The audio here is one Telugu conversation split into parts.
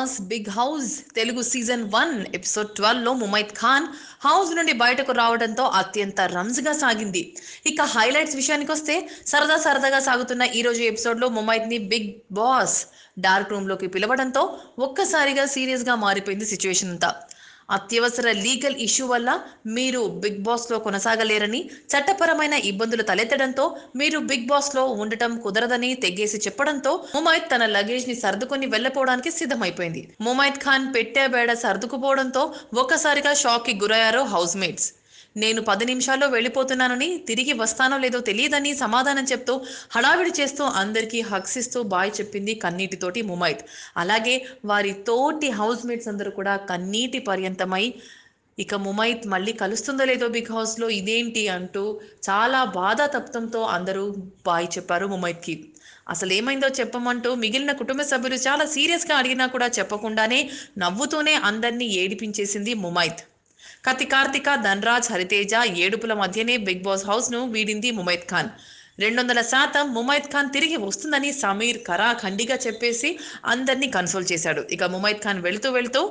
Boss big house Telugu season 1 episode 12 లో ముమైత్ ఖాన్ హౌస్ నుండి బయటకు రావడంతో అత్యంత రంజుగా సాగింది. ఇక హైలైట్స్ విషయానికి వస్తే సరదాగా సాగుతున్న ఈ రోజు ఎపిసోడ్ లో ముమైత్ ని బిగ్ బాస్ డార్క్ రూమ్ లోకి పిలవడంతో ఒక్కసారిగా సీరియస్ గా మారిపోయింది సిచ్యువేషన్ అంతా. అత్యవసర లీగల్ ఇష్యూ వల్ల మీరు బిగ్ బాస్ లో కొనసాగలేరని, చట్టపరమైన ఇబ్బందులు తలెత్తడంతో మీరు బిగ్ బాస్ లో ఉండటం కుదరదని తెగేసి చెప్పడంతో ముమైత్ తన లగేజ్ ని సర్దుకొని వెళ్లిపోవడానికి సిద్ధమైపోయింది. ముమైత్ ఖాన్ పెట్టే బేడ సర్దుకుపోవడంతో ఒక్కసారిగా షాక్ కి గురయ్యారు హౌస్ మేట్స్. నేను 10 నిమిషాల్లో వెళ్ళిపోతున్నానని, తిరిగి వస్తానో లేదో తెలియదని సమాధానం చెప్తూ హడావిడి చేస్తూ అందరికీ హగ్స్ ఇస్తూ బాయ్ చెప్పింది కన్నీటితోటి ముమైత్. అలాగే వారి తోటి హౌస్ మేట్స్ అందరూ కూడా కన్నీటి పర్యంతమై ఇక ముమైత్ మళ్ళీ కలుస్తుందో లేదో బిగ్ హౌస్ లో ఇదేంటి అంటూ చాలా బాధ తప్తంతో అందరూ బాయ్ చెప్పారు ముమైత్ కి. అసలు ఏమైందో చెప్పమంటూ మిగిలిన కుటుంబ సభ్యులు చాలా సీరియస్ గా అడిగినా కూడా చెప్పకుండానే నవ్వుతూనే అందరినీ ఏడిపించేసింది ముమైత్. కార్తిక, ధనరాజ్, హరితేజ ఏడుపుల మధ్యనే బిగ్ బాస్ హౌస్ ను వీడింది ముమైత్ ఖాన్. 200% ముమైత్ ఖాన్ తిరిగి వస్తుందని సమీర్ ఖరాఖండిగా చెప్పేసి అందరినీ కన్సోల్ చేశాడు. ఇక ముమైత్ ఖాన్ వెళుతూ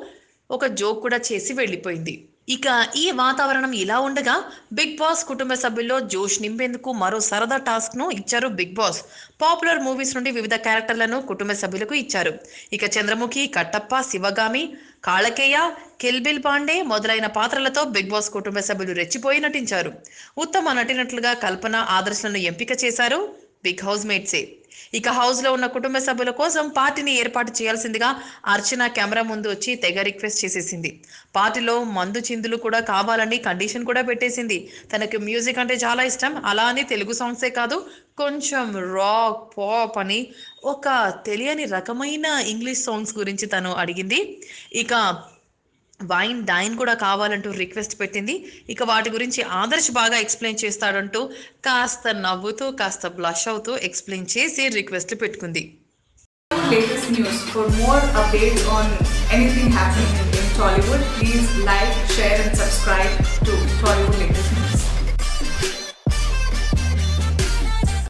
ఒక జోక్ కూడా చేసి వెళ్ళిపోయింది. ఇక ఈ వాతావరణం ఇలా ఉండగా బిగ్ బాస్ కుటుంబ సభ్యుల్లో జోష్ నింపేందుకు మరో సరదా టాస్క్ ను ఇచ్చారు బిగ్ బాస్. పాపులర్ మూవీస్ నుండి వివిధ క్యారెక్టర్లను కుటుంబ సభ్యులకు ఇచ్చారు. ఇక చంద్రముఖి, కట్టప్ప, శివగామి, కాళకేయ, కిల్బిల్ పాండే మొదలైన పాత్రలతో బిగ్ బాస్ కుటుంబ సభ్యులు రెచ్చిపోయి నటించారు. ఉత్తమ నటినట్లుగా కల్పన, ఆదర్శలను ఎంపిక చేశారు బిగ్ హౌస్ మేట్సే. ఇక హౌస్ లో ఉన్న కుటుంబ సభ్యుల కోసం పార్టీని ఏర్పాటు చేయాల్సిందిగా అర్చన కెమెరా ముందు వచ్చి తెగ రిక్వెస్ట్ చేసేసింది. పార్టీలో మందు చిందులు కూడా కావాలని కండిషన్ కూడా పెట్టేసింది. తనకు మ్యూజిక్ అంటే చాలా ఇష్టం, అలా అని తెలుగు సాంగ్సే కాదు కొంచెం రాక్, పాప్ అని ఒక తెలియని రకమైన ఇంగ్లీష్ సాంగ్స్ గురించి తను అడిగింది. ఇక వైన్ డైన్ కూడా కావాలంటూ రిక్వెస్ట్ పెట్టింది. ఇక వాటి గురించి ఆదర్శ్ బాగా ఎక్స్ప్లెయిన్ చేస్తాడంటూ కాస్త నవ్వుతూ కాస్త బ్లష్ అవుతూ ఎక్స్ప్లెయిన్ చేసి రిక్వెస్ట్ పెట్టుకుంది. Latest news. For more updates on anything happening in Tollywood, please like, share and subscribe to Tollywood Latest.